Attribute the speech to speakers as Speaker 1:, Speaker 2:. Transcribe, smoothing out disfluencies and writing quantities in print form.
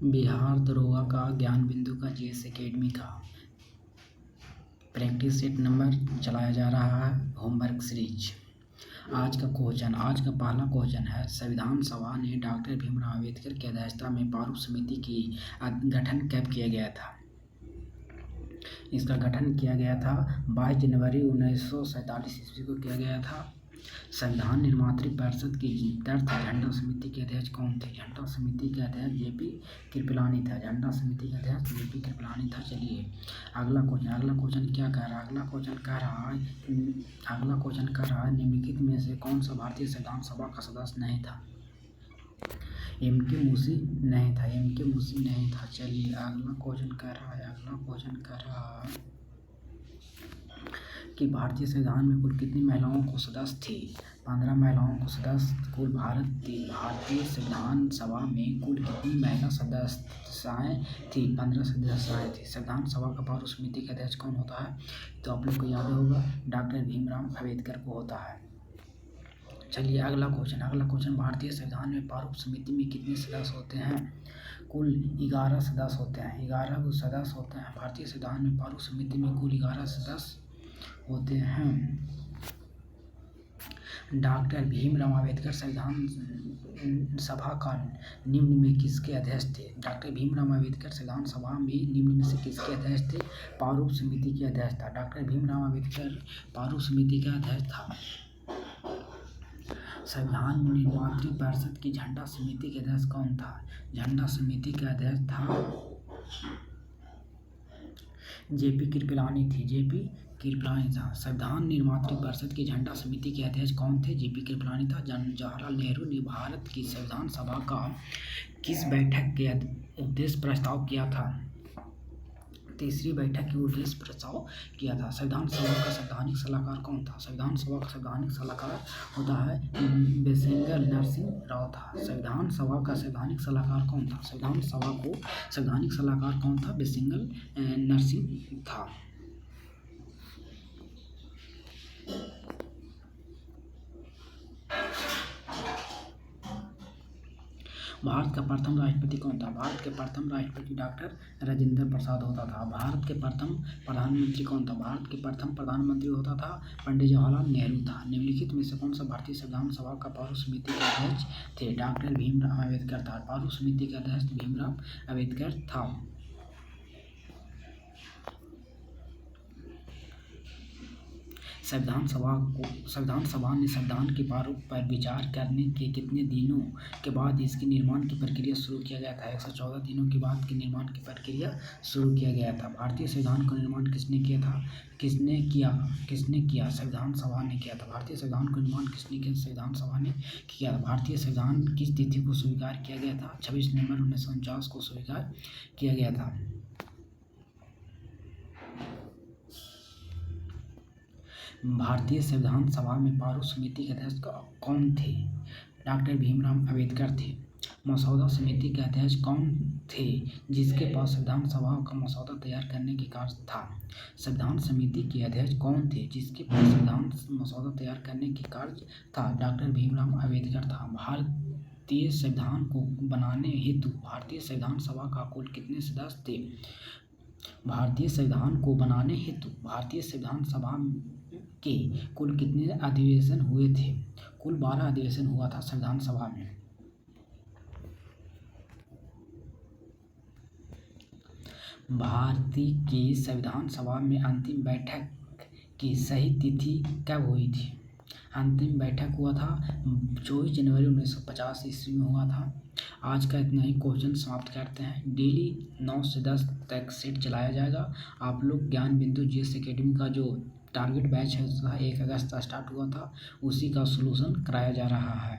Speaker 1: बिहार दरोगा का ज्ञान बिंदु का जीएस एकेडमी का प्रैक्टिस सेट नंबर चलाया जा रहा है। Homework series. आज का पहला क्वेश्चन है, संविधान सभा ने डॉक्टर भीमराव अंबेडकर की अध्यक्षता में प्रारूप समिति की गठन कब किया गया था? इसका गठन किया गया था 22 जनवरी 1947 ईस्वी को किया गया था। संविधान निर्मात्री परिषद की तर्थ झंडा समिति के अध्यक्ष कौन थे? झंडा समिति के अध्यक्ष जेपी कृपलानी था। झंडा समिति के अध्यक्ष जेपी कृपलानी था। चलिए अगला क्वेश्चन क्या कह रहा है? अगला क्वेश्चन कह रहा है निम्नलिखित में से कौन सा भारतीय संविधान सभा का सदस्य नहीं था? एम.के. मुंशी नहीं था। चलिए अगला क्वेश्चन कह रहा है कि भारतीय संविधान में कुल कितनी महिलाओं को सदस्य थी? 15 महिलाओं को सदस्य कुल भारतीय संविधान सभा में कुल कितनी महिला सदस्याएं थी? 15 सदस्याएं थी। संविधान सभा का प्रारूप समिति का अध्यक्ष कौन होता है? तो आप लोग को याद होगा, डॉक्टर भीमराव अंबेडकर को होता है। चलिए अगला क्वेश्चन भारतीय संविधान में प्रारूप समिति में कितने सदस्य होते हैं? कुल 11 सदस्य होते हैं। 11 सदस्य होते हैं। भारतीय संविधान में प्रारूप समिति में कुल 11 सदस्य होते हैं। डॉक्टर भीमराव अंबेडकर संविधान सभा का निम्न में किसके अध्यक्ष थे? डॉक्टर भीमराव अंबेडकर संविधान सभा में निम्न में से किसके अध्यक्ष थे? प्रारूप समिति के अध्यक्ष था। डॉक्टर भीमराव अंबेडकर प्रारूप समिति का अध्यक्ष था। संविधान निर्मात्री परिषद की झंडा समिति के अध्यक्ष कौन था? झंडा समिति का अध्यक्ष था जेपी कृपलानी था। संविधान निर्मात्री परिषद की झंडा समिति के अध्यक्ष कौन थे? जेपी कृपलानी था। जवाहरलाल नेहरू ने भारत की संविधान सभा का किस बैठक के उद्देश्य प्रस्ताव किया था? तीसरी बैठक के उद्देश्य प्रस्ताव किया था। संविधान सभा का संवैधानिक सलाहकार कौन था? संविधान सभा का संवैधानिक सलाहकार होता है बेसिंगल नरसिंह राव था। संविधान सभा का संवैधानिक सलाहकार कौन था? संविधान सभा को संवैधानिक सलाहकार कौन था? बेसिंगल नरसिंह था। भारत का प्रथम राष्ट्रपति कौन था? भारत के प्रथम राष्ट्रपति डॉक्टर राजेंद्र प्रसाद होता था। भारत के प्रथम प्रधानमंत्री कौन था? भारत के प्रथम प्रधानमंत्री होता था पंडित जवाहरलाल नेहरू था। निम्नलिखित में से कौन सा भारतीय संविधान सभा का प्रारूप समिति के अध्यक्ष थे? डॉक्टर भीमराव अंबेडकर था। प्रारूप समिति के अध्यक्ष भीमराव अंबेडकर था। संविधान सभा ने संविधान के प्रारूप पर विचार करने के कितने दिनों के बाद इसके निर्माण की प्रक्रिया शुरू किया गया था? 114 दिनों के बाद के निर्माण की प्रक्रिया शुरू किया गया था। भारतीय संविधान का निर्माण किसने किया था? संविधान सभा ने किया था। भारतीय संविधान का निर्माण किसने किया? संविधान सभा ने किया था। भारतीय संविधान किस तिथि को स्वीकार किया गया था? 26 नवंबर 1949 को स्वीकार किया गया था। भारतीय संविधान सभा में प्रारूप समिति के अध्यक्ष कौन थे? डॉक्टर भीमराव अंबेडकर थे। मसौदा समिति के अध्यक्ष कौन थे जिसके पास संविधान सभा का मसौदा तैयार करने के कार्य था? संविधान समिति के अध्यक्ष कौन थे जिसके पास संविधान मसौदा तैयार करने के कार्य था? डॉक्टर भीमराव अंबेडकर था। भारतीय संविधान को बनाने हेतु भारतीय संविधान सभा का कुल कितने सदस्य थे? भारतीय संविधान को बनाने हेतु भारतीय संविधान सभा के कुल कितने अधिवेशन हुए थे? कुल 12 अधिवेशन हुआ था संविधान सभा में। भारतीय की संविधान सभा में अंतिम बैठक की सही तिथि कब हुई थी? अंतिम बैठक हुआ था 24 जनवरी 1950 ईस्वी में हुआ था। आज का इतना ही क्वेश्चन समाप्त करते हैं। डेली 9 से 10 तक सेट चलाया जाएगा। आप लोग ज्ञान बिंदु जीएस एकेडमी का जो टारगेट बैच है 1 अगस्त स्टार्ट हुआ था, उसी का सॉल्यूशन कराया जा रहा है।